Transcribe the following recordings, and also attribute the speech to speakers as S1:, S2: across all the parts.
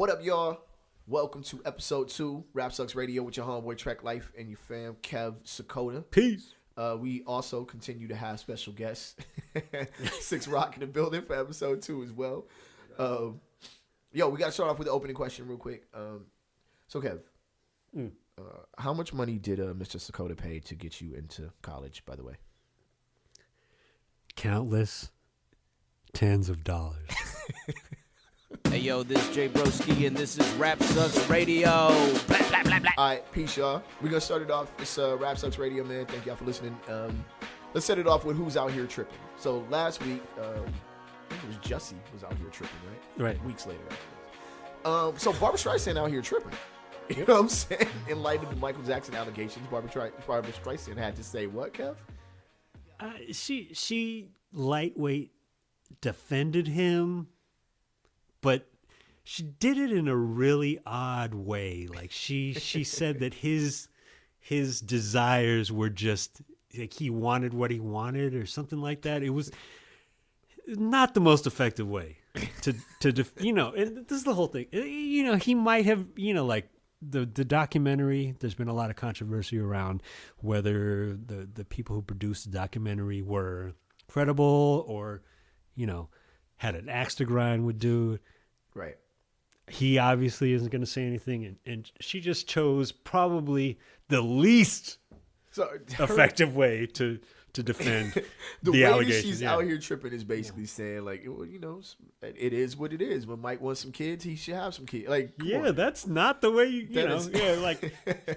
S1: What up, y'all? Welcome to episode 2, Rap Sucks Radio with your homeboy Trek Life and your fam Kev Sakota.
S2: Peace.
S1: We also continue to have special guests, Six Rock in the building for episode 2 as well. We got to start off with the opening question real quick. So Kev, how much money did Mr. Sakota pay to get you into college, by the way?
S2: Countless tens of dollars.
S3: Hey yo, this is Jay Broski and this is Rap Sucks Radio. Blah, blah, blah, blah.
S1: All right, peace, y'all. We're going to start it off. It's Rap Sucks Radio, man. Thank y'all for listening. Let's set it off with who's out here tripping. So last week, I think it was Jussie was out here tripping, right?
S2: Right.
S1: Weeks later. So Barbra Streisand out here tripping. You know what I'm saying? In light of the Michael Jackson allegations, Barbra Streisand had to say what, Kev?
S2: She lightweight defended him, but she did it in a really odd way. Like she said that his desires were just like he wanted what he wanted or something like that. It was not the most effective way to and this is the whole thing. He might have, like the documentary, there's been a lot of controversy around whether the people who produced the documentary were credible or, had an axe to grind with dude.
S1: Right.
S2: He obviously isn't going to say anything, and she just chose probably the least effective way to defend
S1: the
S2: the
S1: way
S2: allegations.
S1: that she's out here tripping is basically saying, like, it is what it is. When Mike wants some kids, he should have some kids. Like,
S2: yeah, that's not the way like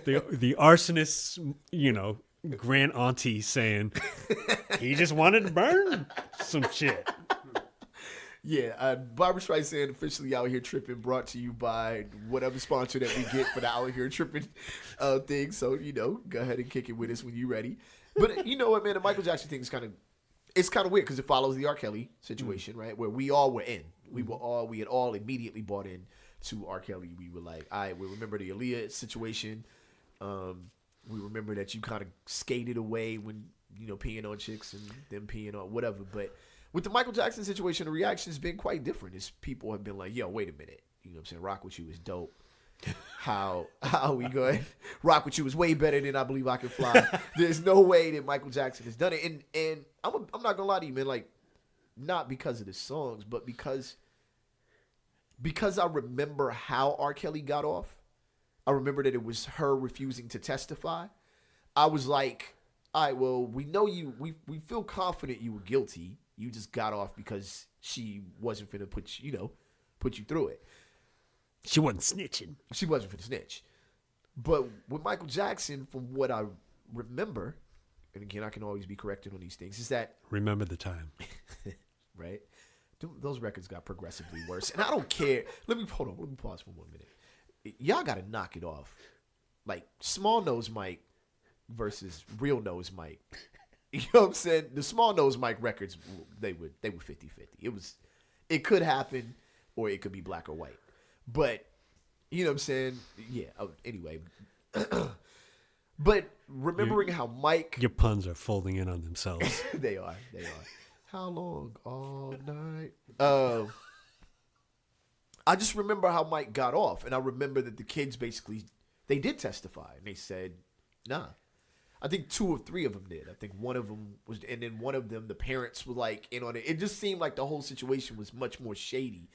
S2: the arsonist, grand auntie saying he just wanted to burn some shit.
S1: Yeah, Barbra Streisand officially out here tripping, brought to you by whatever sponsor that we get for the out here tripping thing. So, go ahead and kick it with us when you're ready. But you know what, man, the Michael Jackson thing is kind of weird because it follows the R. Kelly situation, right? Where we all were in. We had all immediately bought in to R. Kelly. We were like, all right, we remember the Aaliyah situation. We remember that you kind of skated away when, peeing on chicks and them peeing on whatever. But with the Michael Jackson situation, the reaction has been quite different. It's people have been like, yo, wait a minute. You know what I'm saying? Rock With You is dope. How we going? Rock With You is way better than I Believe I Can Fly. There's no way that Michael Jackson has done it. And I'm not going to lie to you, man. Like, not because of the songs, but because I remember how R. Kelly got off. I remember that it was her refusing to testify. I was like, all right, well, we know we feel confident you were guilty. You just got off because she wasn't finna put you through it.
S2: She wasn't snitching.
S1: She wasn't finna snitch. But with Michael Jackson, from what I remember, and again, I can always be corrected on these things, is that...
S2: Remember the time.
S1: Right? Those records got progressively worse. And I don't care. Let me pause for 1 minute. Y'all got to knock it off. Like, Small Nose Mike versus Real Nose Mike. You know what I'm saying? The Small Nose Mike records, they were 50-50. It could happen, or it could be black or white. But, you know what I'm saying? Yeah, anyway. But remembering how Mike...
S2: Your puns are folding in on themselves.
S1: They are. How long? All night. I just remember how Mike got off. And I remember that the kids basically, they did testify. And they said, nah. I think 2 or 3 of them did. I think one of them was, and then one of them, the parents were like in on it. It just seemed like the whole situation was much more shady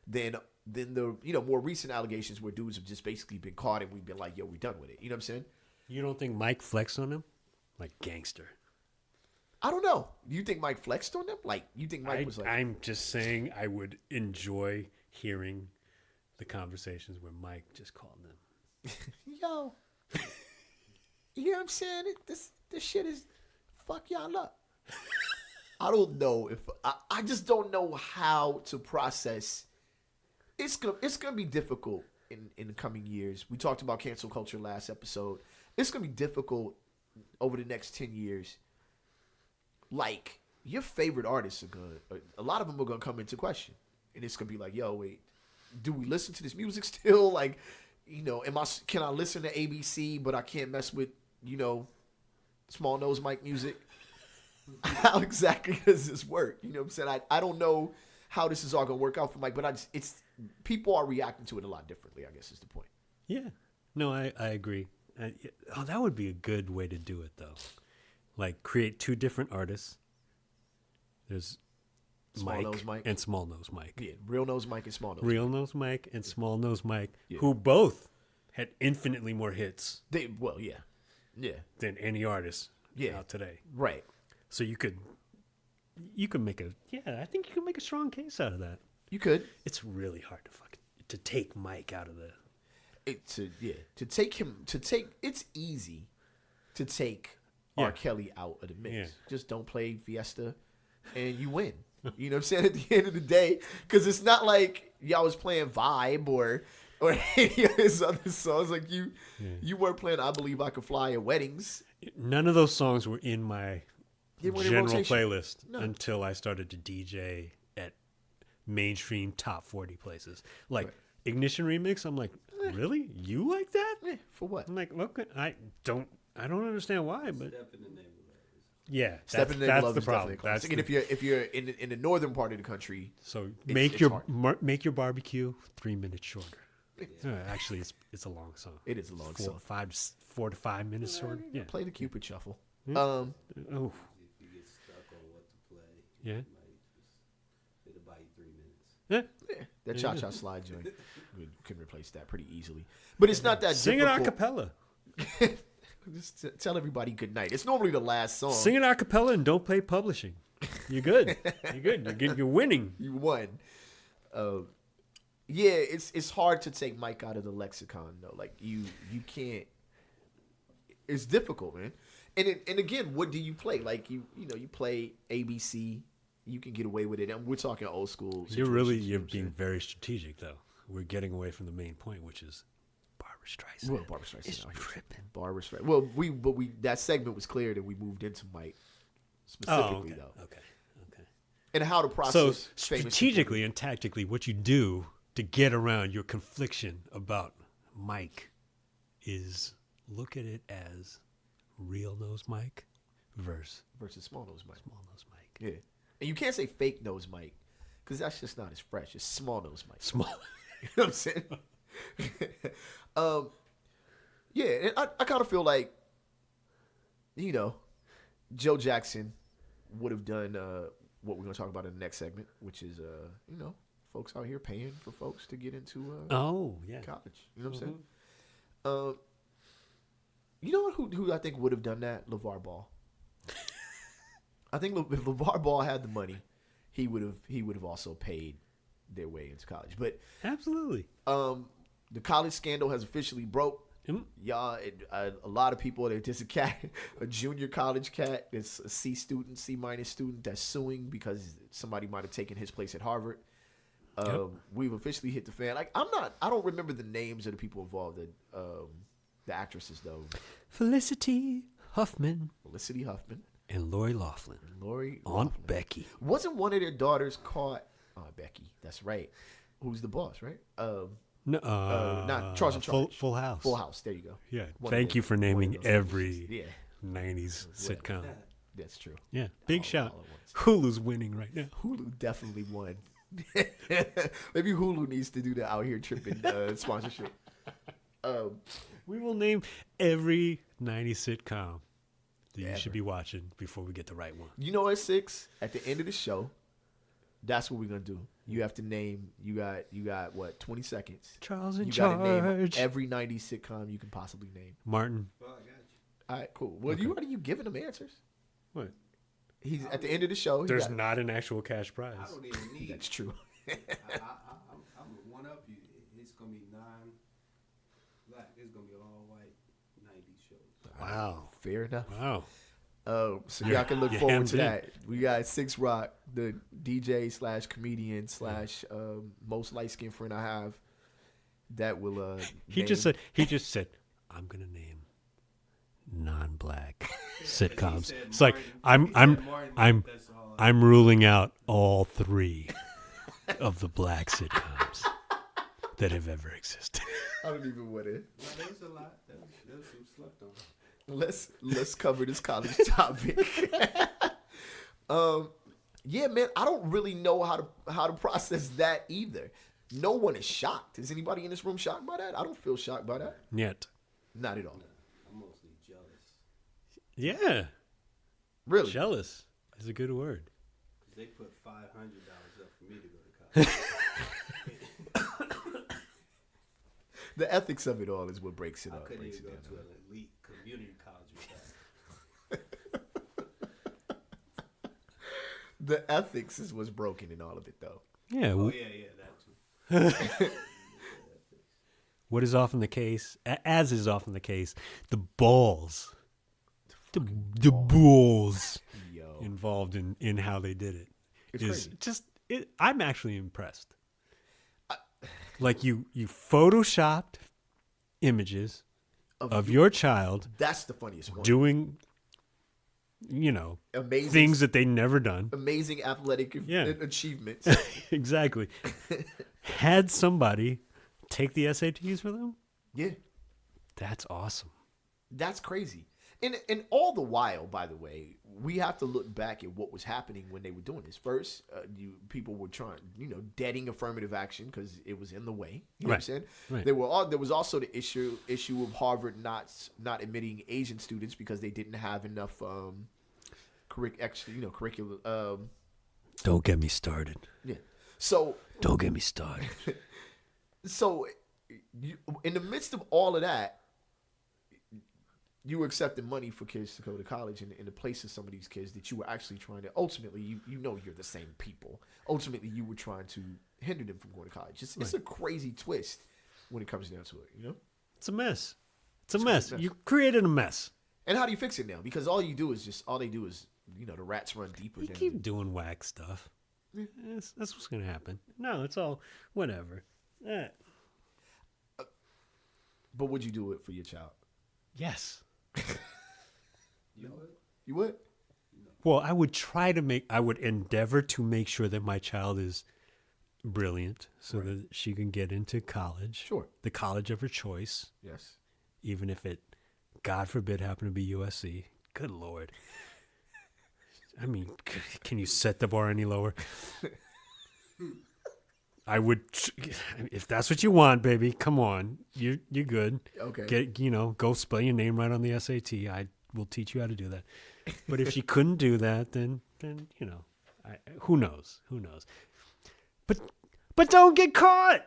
S1: than the more recent allegations where dudes have just basically been caught and we've been like, yo, we done with it. You know what I'm saying?
S2: You don't think Mike flexed on him? Like gangster.
S1: I don't know. You think Mike flexed on them? Like, you think Mike was like...
S2: I'm just saying I would enjoy hearing the conversations where Mike just called them.
S1: Yo. You know what I'm saying? This shit is fuck y'all up. I don't know if... I just don't know how to process... It's gonna be difficult in the coming years. We talked about cancel culture last episode. It's gonna be difficult over the next 10 years. Like, your favorite artists are gonna, a lot of them are gonna come into question, and it's gonna be like, yo, wait, do we listen to this music still? Like, can I listen to ABC, but I can't mess with, Small Nose Mike music? How exactly does this work? You know what I'm saying? I don't know how this is all gonna work out for Mike, but people are reacting to it a lot differently, I guess is the point.
S2: Yeah. No, I agree. That would be a good way to do it, though. Like, create two different artists. There's
S1: Small Nose Mike
S2: and Small Nose Mike.
S1: Yeah, Real Nose Mike and Small Nose
S2: Real Nose Mike and Small Nose Mike, who both had infinitely more hits than any artist out today.
S1: Right.
S2: So you could make I think you can make a strong case out of that.
S1: You could.
S2: It's really hard to take Mike out of the.
S1: It's easy to take R. Kelly out of the mix.
S2: Yeah.
S1: Just don't play Fiesta and you win. You know what I'm saying? At the end of the day, because it's not like y'all was playing Vibe or any of his other songs. Like you weren't playing I Believe I Could Fly at weddings.
S2: None of those songs were in my general playlist until I started to DJ at mainstream top 40 places. Like Ignition Remix, I'm like, really? You like that?
S1: Yeah, for what?
S2: I'm like, okay, I don't understand why, but
S4: Step in the Name of Love.
S2: yeah,
S1: Step in the Name of Love
S2: the
S1: is
S2: problem.
S1: definitely a classic. And if you're in the northern part of the country,
S2: so
S1: it's
S2: make your barbecue 3 minutes shorter. Actually, it's a long song.
S1: It is a long song.
S2: 4 to 5 minutes shorter. Yeah.
S1: Play the Cupid Shuffle.
S2: Oh.
S4: If you get stuck on what to play,
S2: Yeah.
S4: it'll buy you 3 minutes.
S2: Yeah.
S1: Yeah, that cha-cha slide joint can replace that pretty easily. But it's not that
S2: Sing it a
S1: difficult.
S2: cappella.
S1: Just tell everybody good night. It's normally the last song.
S2: Sing it a cappella and don't play publishing. You're good. You're good. You're winning.
S1: You won. Yeah, it's hard to take Mike out of the lexicon though. Like you can't. It's difficult, man. And again, what do you play? Like you play ABC. You can get away with it. And we're talking old school.
S2: You're being very strategic though. We're getting away from the main point, which is Barbra Streisand.
S1: Well, Barbra Streisand.
S2: It's tripping.
S1: Barbra Streisand. Well, we that segment was cleared and we moved into Mike specifically though.
S2: Okay.
S1: And how to process.
S2: So
S1: famous
S2: strategically and tactically, what you do to get around your confliction about Mike is look at it as Real Nose Mike versus
S1: Small Nose Mike.
S2: Small Nose Mike.
S1: Yeah. And you can't say Fake Nose Mike because that's just not as fresh. It's Small Nose Mike.
S2: Small.
S1: You know what I'm saying? Yeah, and I kind of feel like, Joe Jackson would have done what we're going to talk about in the next segment, which is, folks out here paying for folks to get into college. You know what I'm saying? You know who I think would have done that? LeVar Ball. I think if LeVar Ball had the money, he would have also paid their way into college. But
S2: absolutely,
S1: the college scandal has officially broke. Y'all, a lot of people. There's a cat, a junior college cat. It's a C minus student that's suing because somebody might have taken his place at Harvard. We've officially hit the fan. Like I don't remember the names of the people involved. The actresses though.
S2: Felicity Huffman
S1: and
S2: Lori Loughlin. Aunt Becky.
S1: Wasn't one of their daughters caught? Oh, Becky. That's right. Who's the boss, right?
S2: No,
S1: not Charles in Charge.
S2: Full House.
S1: Full House. There you go.
S2: Yeah.
S1: One
S2: Thank you for naming every
S1: yeah.
S2: 90s sitcom.
S1: That's true.
S2: Yeah. Big shout.
S1: all at
S2: Hulu's winning right now.
S1: Hulu definitely won. Maybe Hulu needs to do the Out Here Tripping sponsorship.
S2: We will name every 90s sitcom that you should be watching before we get the right one.
S1: You know, at 6, at the end of the show, that's what we're gonna do. You have to name. You got what? 20 seconds.
S2: Charles in
S1: You gotta name
S2: Charge.
S1: every 90s sitcom you can possibly name.
S2: Martin.
S4: Well, I got you.
S1: All right, cool. Well, you giving them answers?
S2: What?
S1: He's at the end of the show.
S2: There's not an actual cash prize.
S4: I don't even need
S1: That's true.
S4: I'm one up you. It's gonna be non-black. It's gonna be all white 90s shows.
S2: Wow.
S1: Fair enough.
S2: Wow.
S1: So y'all can look forward
S2: hemmed
S1: to
S2: in.
S1: that. We got 6 Rock, the DJ / comedian / most light skinned friend I have. That will.
S2: He just said, I'm gonna name non-black sitcoms. It's like I'm ruling out all 3 of the black sitcoms that have ever existed.
S1: I don't even want to.
S4: Well, there was a lot. There was some slept on.
S1: Let's cover this college topic. Yeah, man, I don't really know how to process that either. No one is shocked. Is anybody in this room shocked by that? I don't feel shocked by that.
S2: Yet.
S1: Not at all.
S4: I'm mostly jealous.
S2: Yeah.
S1: Really?
S2: Jealous is a good word.
S4: Because they put $500 up for me to go to college.
S1: The ethics of it all is what breaks it
S4: I
S1: up.
S4: couldn't
S1: breaks
S4: even
S1: it
S4: go
S1: down.
S4: to an elite community college with that.
S1: The ethics is what's broken in all of it, though.
S2: Yeah.
S4: Oh, yeah, that too.
S2: What is often the case, as is often the case, the balls. The balls
S1: Yo.
S2: involved in how they did it.
S1: It's
S2: is
S1: crazy.
S2: just I'm actually impressed. Like you photoshopped images of your child
S1: That's the funniest one.
S2: doing,
S1: Amazing
S2: things that they never done.
S1: amazing athletic
S2: Yeah.
S1: achievements.
S2: Exactly. Had somebody take the SATs for them.
S1: Yeah.
S2: That's awesome.
S1: That's crazy. And all the while, by the way, we have to look back at what was happening when they were doing this. First, people were trying, deading affirmative action because it was in the way. You know what I'm saying?
S2: Right.
S1: There was also the issue of Harvard not admitting Asian students because they didn't have enough curriculum.
S2: Don't get me started.
S1: Yeah. So
S2: Don't get me started.
S1: in the midst of all of that, you were accepting money for kids to go to college in the place of some of these kids that you were actually trying to, ultimately, you're the same people. Ultimately, you were trying to hinder them from going to college. It's a crazy twist when it comes down to it,
S2: It's a mess. It's a mess. You created a mess.
S1: And how do you fix it now? Because all they do is, the rats run deeper.
S2: You keep doing whack stuff. That's what's going to happen. No, it's all whatever.
S1: But would you do it for your child?
S2: Yes.
S1: You would?
S2: Well, I would endeavor to make sure that my child is brilliant so that she can get into college.
S1: Sure.
S2: The college of her choice,
S1: Yes.
S2: even if it, God forbid, happened to be USC. Good Lord. I mean, can you set the bar any lower? I would, if that's what you want, baby. Come on, you're good.
S1: Okay.
S2: Go spell your name right on the SAT. I will teach you how to do that. But if she couldn't do that, then who knows? Who knows? But don't get caught.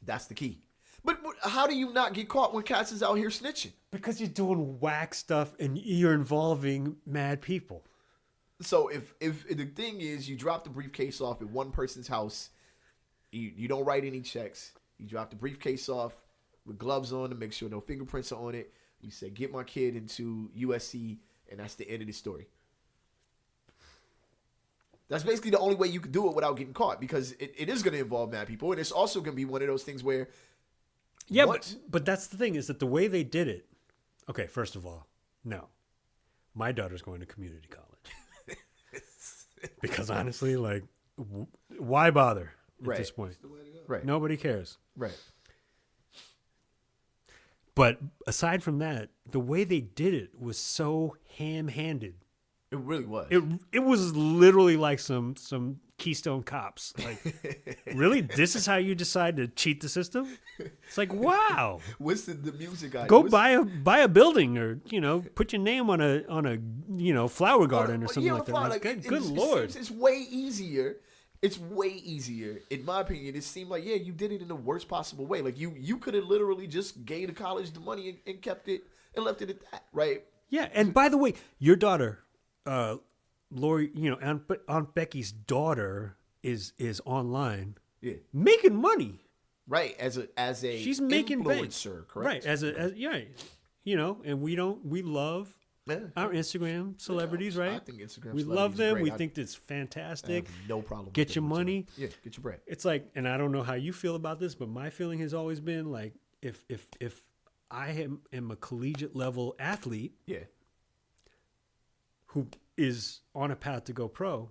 S1: That's the key. But how do you not get caught when cats is out here snitching?
S2: Because you're doing whack stuff and you're involving mad people.
S1: So if the thing is you drop the briefcase off at one person's house, you don't write any checks. You drop the briefcase off with gloves on to make sure no fingerprints are on it. You say, get my kid into USC, and that's the end of the story. That's basically the only way you can do it without getting caught, because it is going to involve mad people, and it's also going to be one of those things where...
S2: Yeah, but that's the thing, is that the way they did it... Okay, first of all, no. My daughter's going to community college. Because honestly, why bother at this point?
S1: Right.
S2: Nobody cares.
S1: Right.
S2: But aside from that, the way they did it was so ham-handed.
S1: It really was.
S2: It was literally like some Keystone Cops. Like, really? This is how you decide to cheat the system? It's like, wow.
S1: What's the music idea?
S2: Go buy a building, or put your name on a flower garden or something like that. Like, good Lord.
S1: It's way easier. It's way easier, in my opinion. It seemed like, you did it in the worst possible way. Like you could have literally just gave the college the money and kept it and left it at that, right?
S2: Yeah, and by the way, your daughter, Lori, Aunt Becky's daughter is online, making money.
S1: Right, as a
S2: she's making
S1: influencer, correct?
S2: Right, and we love our Instagram celebrities, right?
S1: I think Instagram
S2: we
S1: celebrities
S2: love
S1: is
S2: them.
S1: great.
S2: We think it's fantastic.
S1: I have no problem.
S2: Get
S1: with
S2: your
S1: them whatsoever.
S2: money.
S1: Yeah, get your bread.
S2: It's like, and I don't know how you feel about this, but my feeling has always been like, if I am a collegiate level athlete, who is on a path to go pro,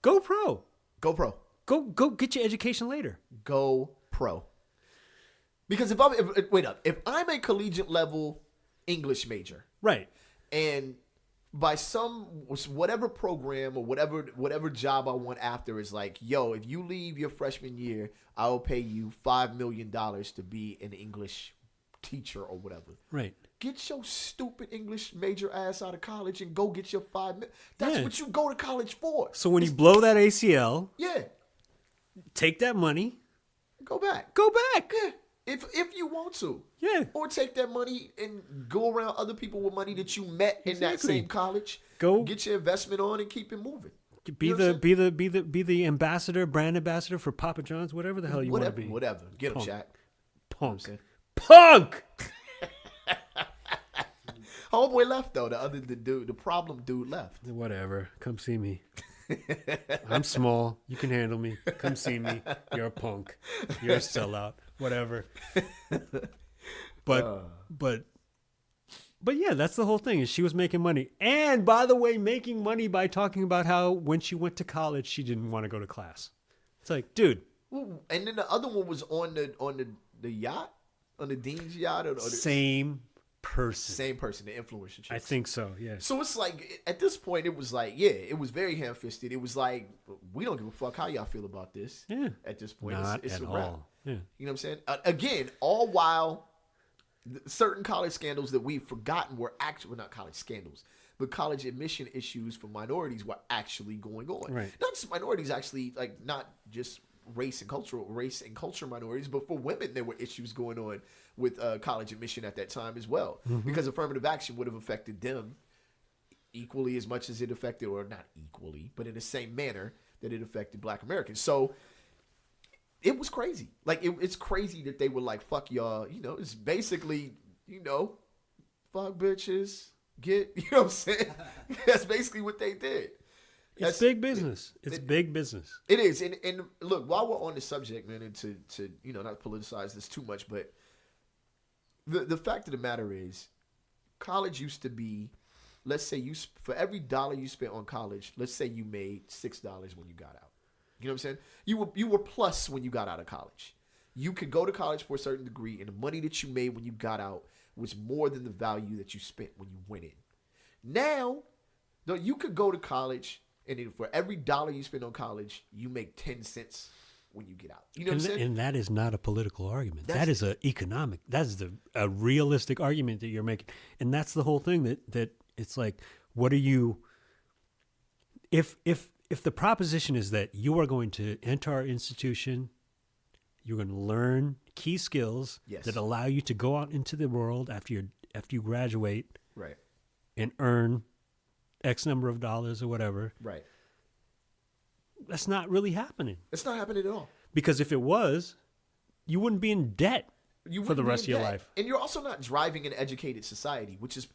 S2: go pro.
S1: Go pro.
S2: Go get your education later.
S1: Go pro. Because if I'm a collegiate level English major,
S2: right,
S1: and by whatever program or whatever job I want after is like, yo, if you leave your freshman year, I will pay you $5 million to be an English teacher or whatever.
S2: Right.
S1: Get your stupid English major ass out of college and go get your $5 million. That's what you go to college for.
S2: So when you blow that ACL, take that money,
S1: go back. Yeah. If you want to.
S2: Yeah.
S1: Or take that money and go around other people with money that you met in that same college.
S2: Go
S1: get your investment on and keep it moving.
S2: Be the ambassador, brand ambassador for Papa John's, whatever the hell you want to be.
S1: Whatever. Get him, Shaq.
S2: Punk. Punk!
S1: Homeboy left though. The problem dude left.
S2: Whatever. Come see me. I'm small. You can handle me. Come see me. You're a punk. You're a sellout. Whatever. But yeah, that's the whole thing. Is she was making money, and by the way, making money by talking about how when she went to college, she didn't want to go to class. It's like, dude.
S1: And then the other one was on the yacht, on the dean's yacht, or
S2: same person.
S1: Same person, the influencer chick.
S2: I think so. Yeah.
S1: So it's like at this point, it was like, it was very ham-fisted. It was like, we don't give a fuck how y'all feel about this.
S2: Yeah.
S1: At this point,
S2: Not
S1: it's
S2: at
S1: a wrap.
S2: all. Yeah.
S1: You know what I'm saying? Again, all while certain college scandals that we've forgotten were actually not college scandals, but college admission issues for minorities were actually going on.
S2: Right.
S1: Not just minorities, actually, like not just race and culture minorities, but for women, there were issues going on with college admission at that time as well, because affirmative action would have affected them equally as much as it affected, or not equally, but in the same manner that it affected Black Americans. So it was crazy. Like, it's crazy that they were like, fuck y'all. You know, it's basically, fuck bitches, you know what I'm saying? That's basically what they did.
S2: It's big business. It's big business.
S1: It is. And look, while we're on the subject, man, and to not politicize this too much, but the fact of the matter is, college used to be, let's say for every dollar you spent on college, let's say you made $6 when you got out. You know what I'm saying? You were plus when you got out of college. You could go to college for a certain degree, and the money that you made when you got out was more than the value that you spent when you went in. Now, though, you could go to college, and then for every dollar you spend on college, you make 10 cents when you get out. You know what I'm saying?
S2: And that is not a political argument. That is a realistic argument that you're making. And that's the whole thing that it's like, what are you, if the proposition is that you are going to enter our institution, you're going to learn key skills that allow you to go out into the world after you graduate,
S1: right,
S2: and earn X number of dollars or whatever.
S1: Right.
S2: That's not really happening.
S1: It's not happening at all.
S2: Because if it was, you wouldn't be in debt for the rest of your life.
S1: And you're also not driving an educated society, which is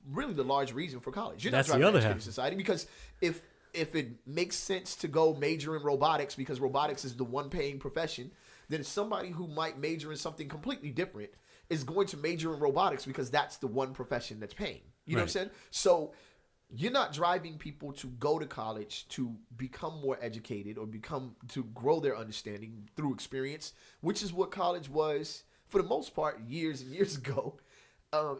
S1: really the large reason for college. You're
S2: That's
S1: not driving
S2: the
S1: an
S2: other
S1: educated society, because if it makes sense to go major in robotics because robotics is the one paying profession, then somebody who might major in something completely different is going to major in robotics because that's the one profession that's paying. You know what I'm saying? So you're not driving people to go to college to become more educated or to grow their understanding through experience, which is what college was for the most part years and years ago.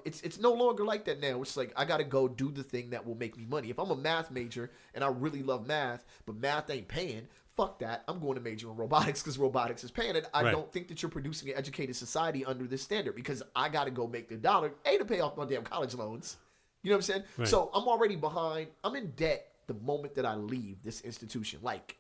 S1: It's no longer like that now. It's like, I got to go do the thing that will make me money. If I'm a math major and I really love math, but math ain't paying, fuck that. I'm going to major in robotics because robotics is paying it. I don't think that you're producing an educated society under this standard, because I got to go make the dollar, to pay off my damn college loans. You know what I'm saying? Right. So I'm already behind. I'm in debt the moment that I leave this institution. Like,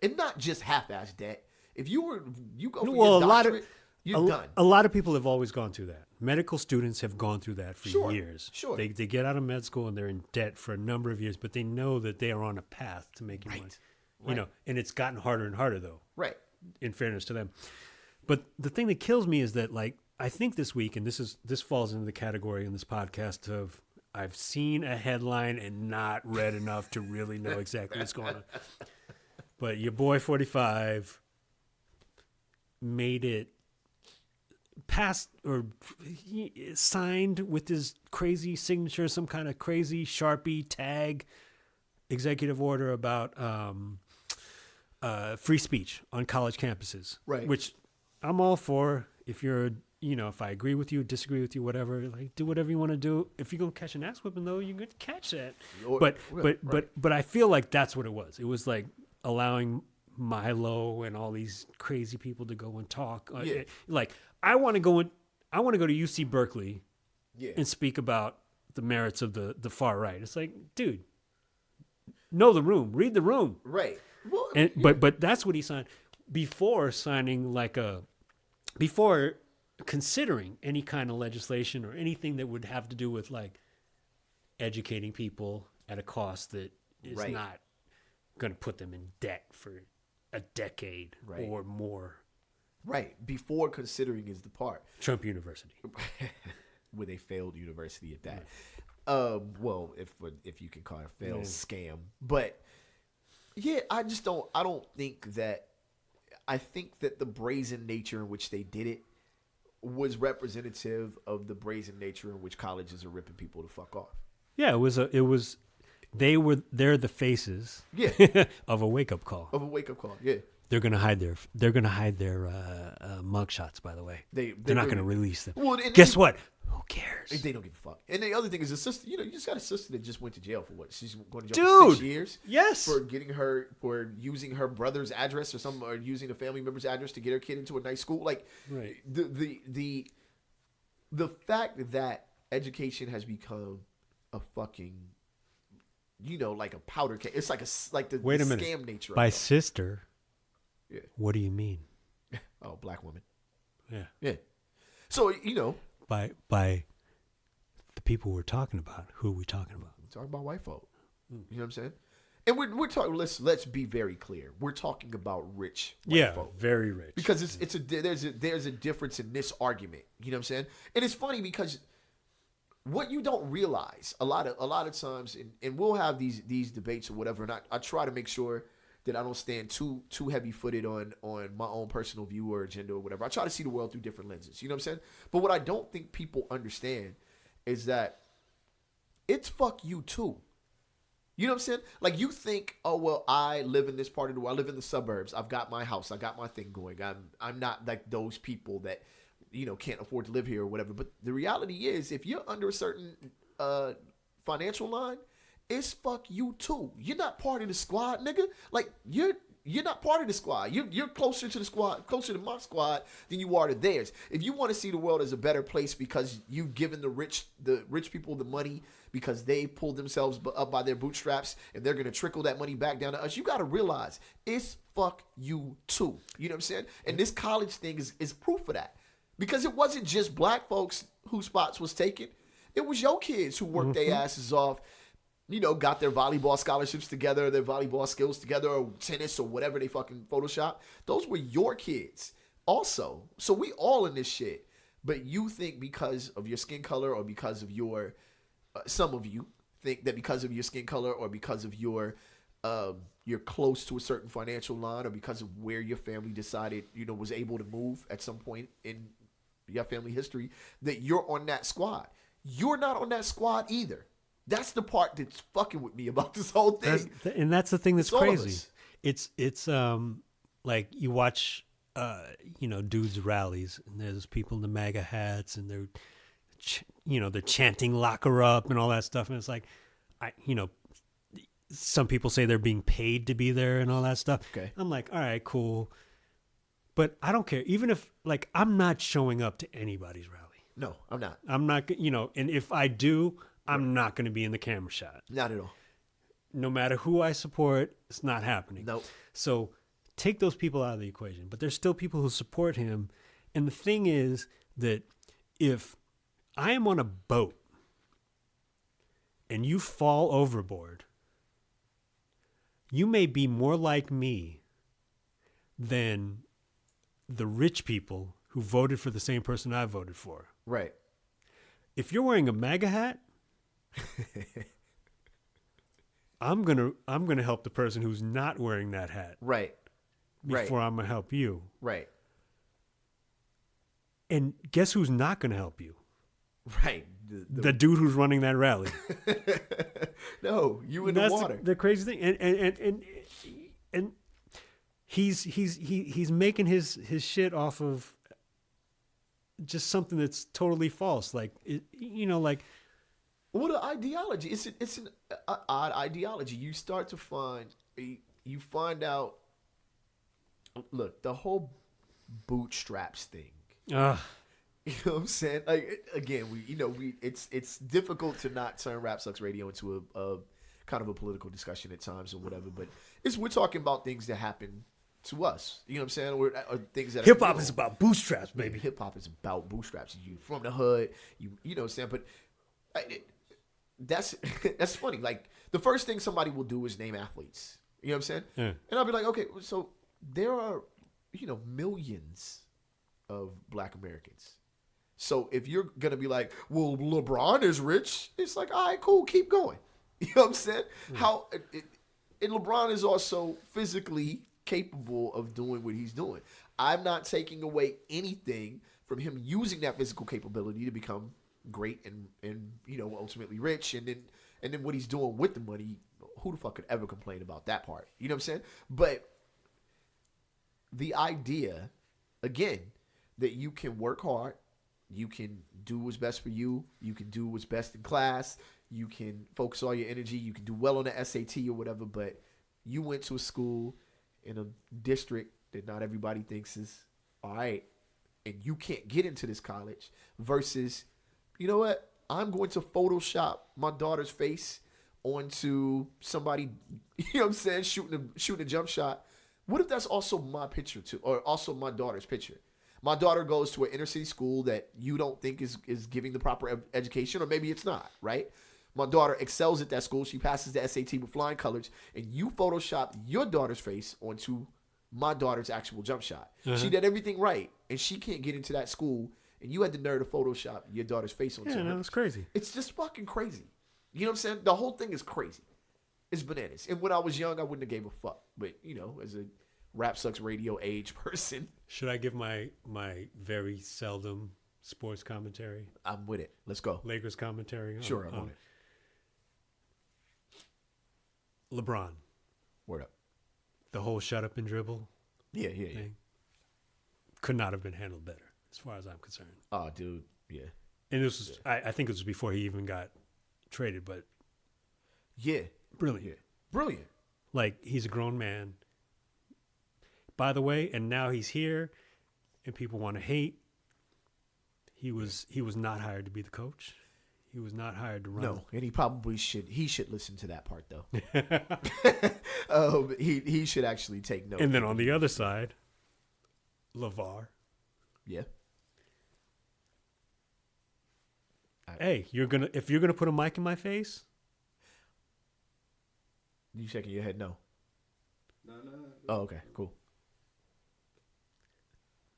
S1: and not just half-ass debt. If you go for your doctorate, you're done.
S2: A lot of people have always gone through that. Medical students have gone through that for years.
S1: Sure.
S2: They get out of med school and they're in debt for a number of years, but they know that they are on a path to making money. You know, and it's gotten harder and harder though.
S1: Right.
S2: In fairness to them. But the thing that kills me is that, like, I think this week, and this falls into the category in this podcast of, I've seen a headline and not read enough to really know exactly what's going on. But your boy 45 made it passed or signed with his crazy signature, some kind of crazy Sharpie tag executive order about free speech on college campuses.
S1: Right.
S2: Which I'm all for. If you're if I agree with you, disagree with you, whatever, like do whatever you want to do. If you're gonna catch an ass whipping, though, you could catch that. But I feel like that's what it was. It was like allowing Milo and all these crazy people to go and talk. Like I want to go to UC Berkeley and speak about the merits of the far right. It's like, dude, know the room, read the room,
S1: right? Well,
S2: but that's what he signed before considering any kind of legislation or anything that would have to do with like educating people at a cost that is not going to put them in debt for a decade or more.
S1: Right. Before considering is the part.
S2: Trump University.
S1: With a failed university at that. Well, if you can call it a failed scam. But yeah, I think that the brazen nature in which they did it was representative of the brazen nature in which colleges are ripping people the fuck off.
S2: Yeah, they're the faces of a wake-up call.
S1: Yeah.
S2: They're gonna hide their mugshots, by the way. They're not gonna release them. Well, guess what? Who cares?
S1: They don't give a fuck. And the other thing is, a sister. You just got a sister that just went to jail for what? She's going to jail for 6 years.
S2: Yes.
S1: For using her brother's address or using a family member's address to get her kid into a nice school. Like the fact that education has become a fucking, like a powder keg. It's like the scam nature.
S2: By sister. Yeah. What do you mean?
S1: Oh, black woman.
S2: Yeah.
S1: Yeah. So
S2: by the people we're talking about. Who are we talking about?
S1: We're talking about white folk. You know what I'm saying? And we're talking. Let's be very clear. We're talking about rich white folk.
S2: Very rich.
S1: Because there's a difference in this argument. You know what I'm saying? And it's funny because what you don't realize a lot of times, and we'll have these debates or whatever, and I try to make sure that I don't stand too heavy-footed on my own personal view or agenda or whatever. I try to see the world through different lenses. You know what I'm saying? But what I don't think people understand is that it's fuck you too. You know what I'm saying? Like you think, oh, well, I live in this part of the world. I live in the suburbs. I've got my house. I got my thing going. I'm not like those people that, can't afford to live here or whatever. But the reality is, if you're under a certain financial line, it's fuck you too. You're not part of the squad, nigga. Like you're not part of the squad. You're closer to the squad, closer to my squad than you are to theirs. If you want to see the world as a better place because you've given the rich people the money because they pulled themselves up by their bootstraps and they're gonna trickle that money back down to us, you gotta realize it's fuck you too. You know what I'm saying? And this college thing is proof of that. Because it wasn't just black folks whose spots was taken. It was your kids who worked their asses off, got their volleyball scholarships together, their volleyball skills together, or tennis or whatever they fucking Photoshop. Those were your kids also. So we all in this shit. But you think because of your skin color or because of your, some of you think that because of your skin color or because of your, you're close to a certain financial line or because of where your family decided, was able to move at some point in your family history, that you're on that squad. You're not on that squad either. That's the part that's fucking with me about this whole thing.
S2: And that's the thing that's crazy. It's like you watch, dudes rallies and there's people in the MAGA hats and they're chanting "lock her up" and all that stuff. And it's like, some people say they're being paid to be there and all that stuff.
S1: Okay.
S2: I'm like, all right, cool. But I don't care. Even if I'm not showing up to anybody's rally.
S1: No, I'm not.
S2: I'm not, and if I do, I'm not going to be in the camera shot.
S1: Not at all.
S2: No matter who I support, it's not happening.
S1: Nope.
S2: So take those people out of the equation. But there's still people who support him. And the thing is that if I am on a boat and you fall overboard, you may be more like me than the rich people who voted for the same person I voted for.
S1: Right.
S2: If you're wearing a MAGA hat, I'm gonna help the person who's not wearing that hat.
S1: Right.
S2: Before I'm gonna help you.
S1: Right.
S2: And guess who's not gonna help you?
S1: Right.
S2: The dude who's running that rally.
S1: No, you in the water.
S2: The crazy thing, and he's making his shit off of just something that's totally false. Like, like,
S1: What an ideology. It's an odd ideology. You start to you find out, look, the whole bootstraps thing.
S2: ugh.
S1: You know what I'm saying? Like, again, it's difficult to not turn Rap Sucks Radio into a kind of a political discussion at times or whatever, but we're talking about things that happen to us. You know what I'm saying? Or things that
S2: Hip hop is about bootstraps, baby.
S1: Hip hop is about bootstraps. You from the hood, you know what I'm saying? But that's funny. Like, the first thing somebody will do is name athletes. You know what I'm saying?
S2: Yeah.
S1: And I'll be like, okay, so there are, millions of Black Americans. So if you're going to be like, well, LeBron is rich, it's like, all right, cool, keep going. You know what I'm saying? And LeBron is also physically capable of doing what he's doing. I'm not taking away anything from him using that physical capability to become great and ultimately rich. And then what he's doing with the money, who the fuck could ever complain about that part? You know what I'm saying? But the idea, again, that you can work hard, you can do what's best for you, you can do what's best in class, you can focus all your energy, you can do well on the SAT or whatever, but you went to a school in a district that not everybody thinks is all right, and you can't get into this college, versus, you know what, I'm going to Photoshop my daughter's face onto somebody, you know what I'm saying, shooting a jump shot. What if that's also my picture too, or also my daughter's picture? My daughter goes to an inner city school that you don't think is giving the proper education, or maybe it's not, right? My daughter excels at that school. She passes the SAT with flying colors, and you Photoshop your daughter's face onto my daughter's actual jump shot. She did everything right, and she can't get into that school, and you had the nerve to Photoshop your daughter's face onto her.
S2: Yeah, no, it's crazy.
S1: It's just fucking crazy. You know what I'm saying? The whole thing is crazy. It's bananas. And when I was young, I wouldn't have gave a fuck. But, as a Rap Sucks Radio age person,
S2: Should I give my very seldom sports commentary?
S1: I'm with it. Let's go.
S2: Lakers commentary?
S1: Sure, I'm on it.
S2: LeBron.
S1: Word up.
S2: The whole shut up and dribble
S1: Yeah.
S2: thing could not have been handled better, as far as I'm concerned.
S1: Oh, dude. Yeah.
S2: And this was, I think it was before he even got traded, but
S1: Yeah.
S2: brilliant.
S1: Yeah. Brilliant.
S2: Like, he's a grown man. By the way, and now he's here, and people want to hate. He was not hired to be the coach. He was not hired to run.
S1: No, and he probably should. He should listen to that part though. He should actually take note.
S2: And then on the other side, LeVar.
S1: Yeah.
S2: Hey, if you're gonna put a mic in my face,
S1: You shaking your head? No.
S4: No.
S1: Oh, okay, cool.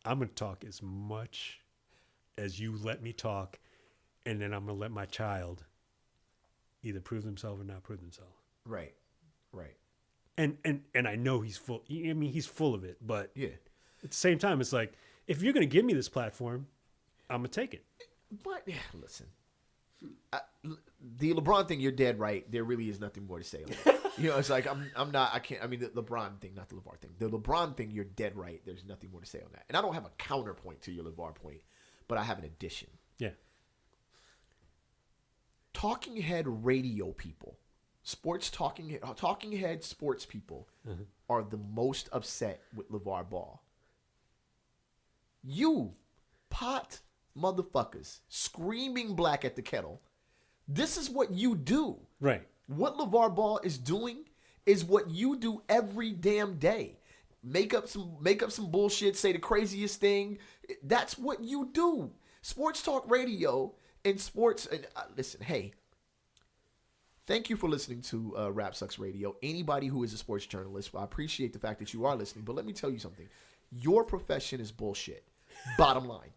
S2: I'm gonna talk as much as you let me talk, and then I'm gonna let my child either prove themselves or not prove themselves.
S1: Right.
S2: And I know he's full. I mean, he's full of it, but
S1: Yeah.
S2: at the same time, it's like, if you're gonna give me this platform, I'm gonna take it.
S1: But listen, the LeBron thing, you're dead right. There really is nothing more to say on it. It's like I can't. I mean, the LeBron thing, not the LeVar thing. The LeBron thing, you're dead right. There's nothing more to say on that. And I don't have a counterpoint to your LeVar point, but I have an addition.
S2: Yeah.
S1: Talking head radio people, talking head sports people are the most upset with LeVar Ball. You pot motherfuckers screaming black at the kettle. This is what you do.
S2: Right.
S1: What LeVar Ball is doing is what you do every damn day. Make up some bullshit, say the craziest thing. That's what you do. Sports talk radio and sports. And listen, hey, thank you for listening to Rap Sucks Radio. Anybody who is a sports journalist, I appreciate the fact that you are listening. But let me tell you something. Your profession is bullshit. Bottom line.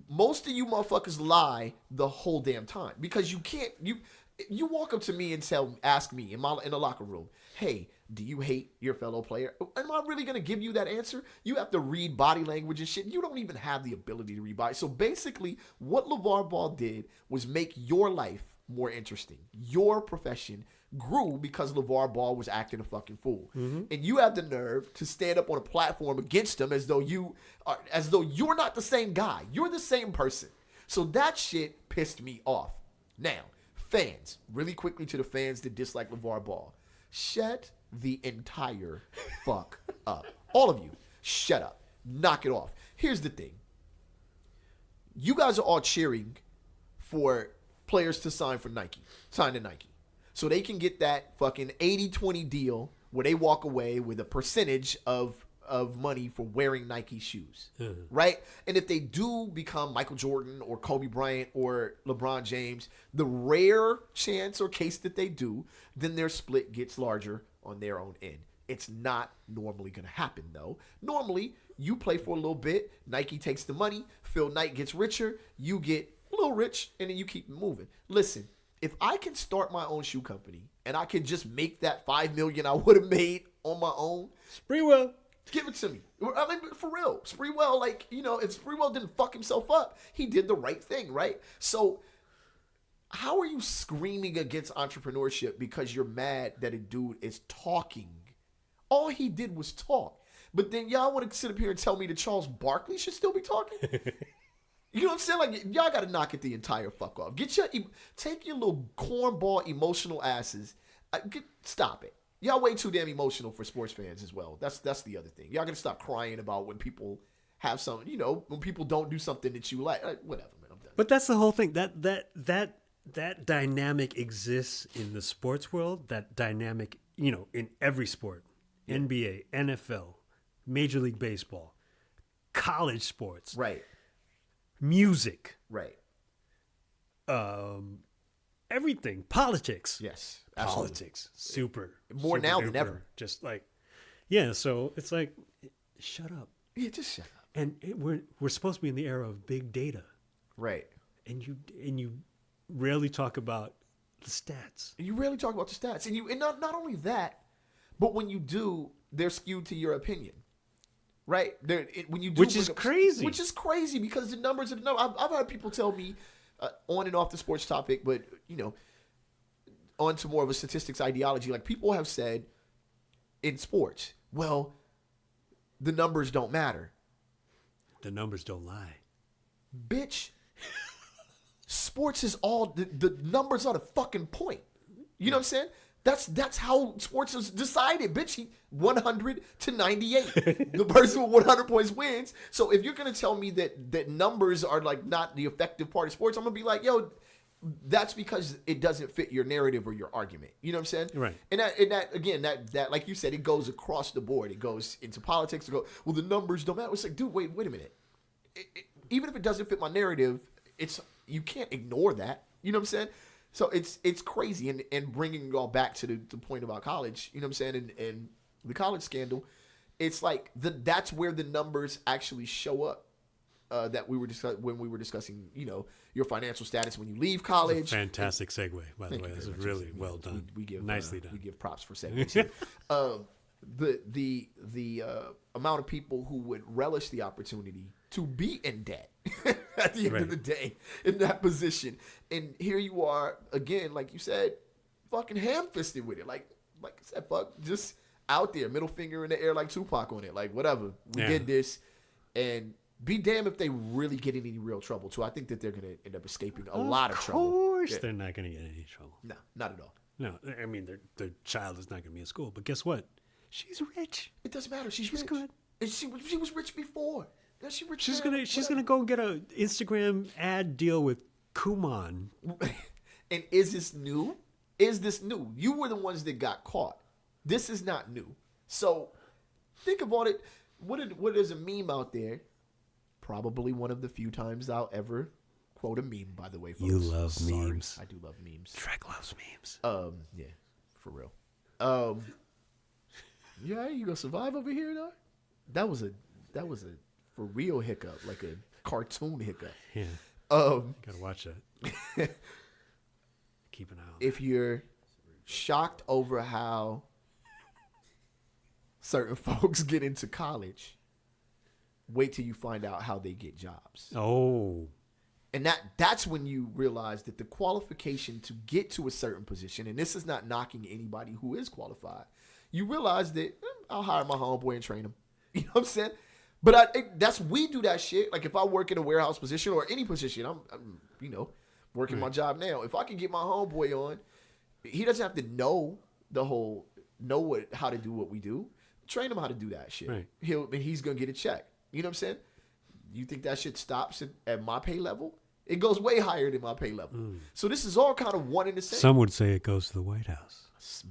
S1: Most of you motherfuckers lie the whole damn time because you can't. You walk up to me and ask me in the locker room, hey, do you hate your fellow player? Am I really going to give you that answer? You have to read body language and shit. You don't even have the ability to read body. So basically, what LeVar Ball did was make your life more interesting. Your profession grew because LeVar Ball was acting a fucking fool. And you have the nerve to stand up on a platform against him as though you're not the same guy. You're the same person. So that shit pissed me off. Now, fans, really quickly to the fans that dislike LeVar Ball, shut the entire fuck up. All of you, shut up. Knock it off. Here's the thing. You guys are all cheering for players to sign to Nike. So they can get that fucking 80-20 deal where they walk away with a percentage of money for wearing Nike shoes, right? And if they do become Michael Jordan or Kobe Bryant or LeBron James, the rare chance or case that they do, then their split gets larger on their own end. It's not normally going to happen, though. Normally, you play for a little bit, Nike takes the money, Phil Knight gets richer, you get a little rich, and then you keep moving. Listen, if I can start my own shoe company and I can just make that $5 million I would have made on my own,
S2: Sprewell.
S1: give it to me. I mean, for real. Sprewell, if Sprewell didn't fuck himself up, he did the right thing, right? So how are you screaming against entrepreneurship because you're mad that a dude is talking? All he did was talk. But then y'all want to sit up here and tell me that Charles Barkley should still be talking? You know what I'm saying? Like, y'all got to knock it the entire fuck off. Take your little cornball emotional asses. Stop it. Y'all way too damn emotional for sports fans as well. That's the other thing. Y'all got to stop crying about when people have something, when people don't do something that you like. Whatever, man. I'm done.
S2: But that's the whole thing. That dynamic exists in the sports world. That dynamic, in every sport. Yeah. NBA, NFL, Major League Baseball, college sports.
S1: Right.
S2: Music.
S1: Right.
S2: Everything. Politics.
S1: Yes. Absolutely.
S2: Politics. Super.
S1: More
S2: super
S1: now
S2: duper.
S1: than ever.
S2: Just like, yeah, so it's like, shut up.
S1: Yeah, just shut up.
S2: And we're supposed to be in the era of big data.
S1: Right.
S2: And you rarely talk about the stats.
S1: You rarely talk about the stats. And not only that, but when you do, they're skewed to your opinion. Right? When you do,
S2: which is crazy.
S1: Which is crazy because the numbers are the numbers. I've had people tell me on and off the sports topic, but, on to more of a statistics ideology. Like, people have said in sports, well, the numbers don't matter.
S2: The numbers don't lie.
S1: Bitch, sports is all, the numbers are the fucking point. You know what I'm saying? That's how sports is decided, bitch. 100 to 98. The person with 100 points wins. So if you're going to tell me that numbers are like not the effective part of sports, I'm going to be like, yo, that's because it doesn't fit your narrative or your argument. You know what I'm saying?
S2: Right.
S1: And that again, that like you said, it goes across the board. It goes into politics. Well, the numbers don't matter. It's like, dude, wait a minute. Even if it doesn't fit my narrative, you can't ignore that. You know what I'm saying? So it's crazy. And bringing it all back to the point about college, you know what I'm saying? And the college scandal, it's like that's where the numbers actually show up. That we were when we were discussing, your financial status when you leave college.
S2: Fantastic segue, by the way. This is really well done.
S1: We give
S2: nicely done.
S1: We give props for segues here. The amount of people who would relish the opportunity to be in debt at the end of the day in that position, and here you are again, like you said, fucking ham-fisted with it. Like I said, fuck, just out there, middle finger in the air like Tupac on it. Like, whatever, we did this, and be damned if they really get in any real trouble, too. I think that they're going to end up escaping a lot of trouble.
S2: Of course they're not going to get any trouble.
S1: No, not at all.
S2: No, I mean, their child is not going to be in school. But guess what? She's rich.
S1: It doesn't matter. She's rich.
S2: Good.
S1: And she was rich before. Now she's rich.
S2: She's gonna go get a Instagram ad deal with Kumon.
S1: And is this new? Is this new? You were the ones that got caught. This is not new. So think about it. What is a meme out there? Probably one of the few times I'll ever quote a meme, by the way, folks.
S2: You love memes.
S1: I do love memes.
S2: Trek loves memes.
S1: Yeah, for real. Yeah, you gonna survive over here, though? That was a for real hiccup, like a cartoon hiccup.
S2: Yeah. Gotta watch that. keep an eye on.
S1: If you're shocked over how certain folks get into college, wait till you find out how they get jobs.
S2: Oh.
S1: And that's when you realize that the qualification to get to a certain position, and this is not knocking anybody who is qualified, you realize that I'll hire my homeboy and train him. You know what I'm saying? But we do that shit. Like if I work in a warehouse position or any position, I'm working my job now. If I can get my homeboy on, he doesn't have to know how to do what we do. Train him how to do that shit.
S2: Right.
S1: He's gonna get a check. You know what I'm saying? You think that shit stops at my pay level? It goes way higher than my pay level. So this is all kind of one and the same.
S2: Some would say it goes to the White House.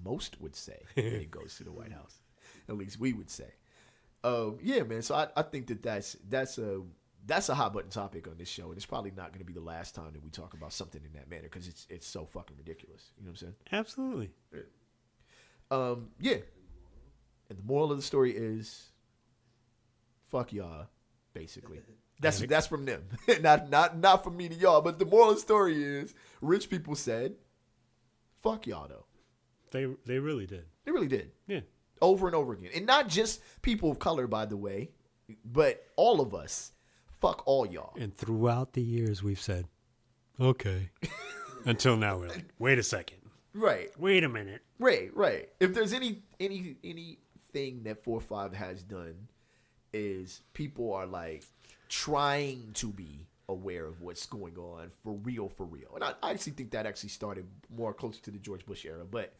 S1: Most would say that it goes to the White House. At least we would say. Yeah, man. So I think that's a hot button topic on this show, and it's probably not going to be the last time that we talk about something in that manner because it's so fucking ridiculous. You know what I'm saying?
S2: Absolutely.
S1: Yeah. And the moral of the story is, fuck y'all, basically. That's from them, not from me to y'all. But the moral of the story is, rich people said, fuck y'all though.
S2: They really did.
S1: They really did.
S2: Yeah.
S1: Over and over again. And not just people of color, by the way, but all of us. Fuck all y'all.
S2: And throughout the years, we've said, okay. Until now, we're like, wait a second.
S1: Right.
S2: Wait a minute.
S1: Right. If there's anything that 4-5 has done is people are like trying to be aware of what's going on for real. And I actually think that actually started more closer to the George Bush era, but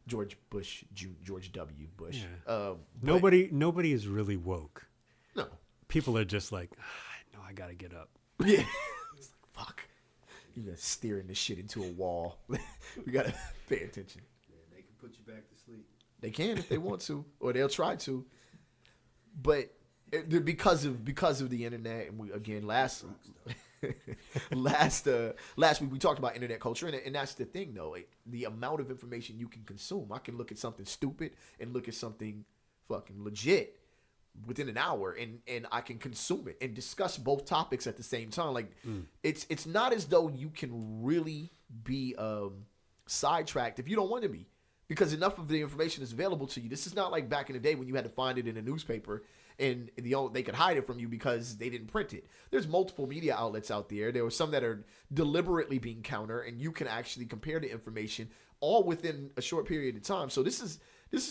S1: George W. Bush.
S2: Yeah. Nobody is really woke.
S1: No.
S2: People are just like, no, I gotta get up.
S1: Yeah. It's like, fuck. You guys steering this shit into a wall. We gotta pay attention.
S4: Yeah, they can put you back to sleep.
S1: They can if they want to, or they'll try to. But because of the internet, and we again last week we talked about internet culture, and that's the thing though. Like, the amount of information you can consume. I can look at something stupid and look at something fucking legit within an hour, and I can consume it and discuss both topics at the same time. Like it's not as though you can really be sidetracked if you don't want to be, because enough of the information is available to you. This is not like back in the day when you had to find it in a newspaper and they could hide it from you because they didn't print it. There's multiple media outlets out there. There were some that are deliberately being counter, and you can actually compare the information all within a short period of time. So this is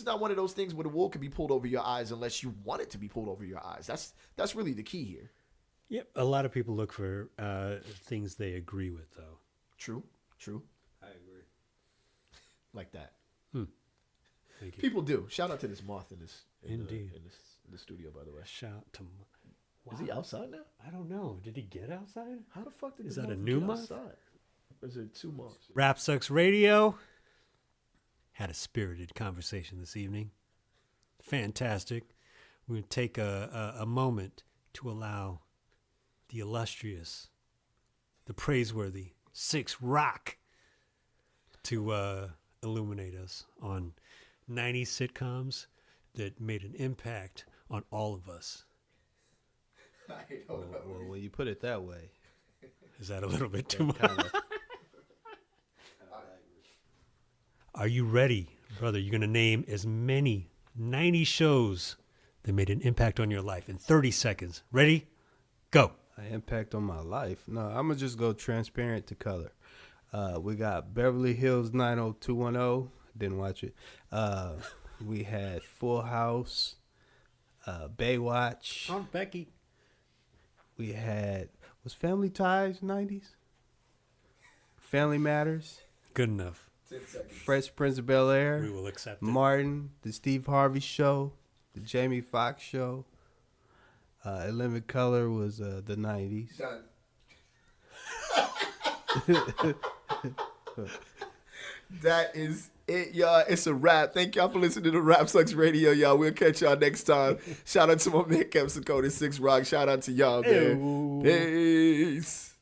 S1: not one of those things where the wool can be pulled over your eyes unless you want it to be pulled over your eyes. That's really the key here.
S2: Yep. A lot of people look for things they agree with, though.
S1: True.
S4: I agree.
S1: Like that.
S2: Thank you.
S1: People do. Shout out to this moth in the studio, by the way.
S2: Shout to.
S1: Is he outside now?
S2: I don't know. Did he get outside?
S1: How the fuck did
S2: Is
S1: this
S2: that a
S1: motherfucker
S2: new
S1: get
S2: moth?
S1: outside? Or is it 2 months?
S2: Rap Sucks Radio had a spirited conversation this evening. Fantastic. We're going to take a moment to allow the illustrious, the praiseworthy 6 Rock to illuminate us on 90s sitcoms that made an impact on all of us.
S4: Well, when you put it that way,
S2: Is that a little bit too much?
S4: kind of.
S2: Are you ready, brother? You're going to name as many 90 shows that made an impact on your life in 30 seconds. Ready? Go.
S4: An impact on my life. No, I'm gonna just go transparent to color. We got Beverly Hills 90210. Didn't watch it. We had Full House, Baywatch.
S2: Aunt Becky.
S4: We had was Family Ties 90s. Family Matters.
S2: Good enough.
S4: Fresh Prince of Bel Air.
S2: We will accept it.
S4: Martin, the Steve Harvey Show, the Jamie Foxx Show. In Living Color was the 90s.
S1: That is it, y'all. It's a wrap. Thank y'all for listening to Rap Sucks Radio, y'all. We'll catch y'all next time. Shout out to my man Capsico, the 6 Rock. Shout out to y'all, man. Peace.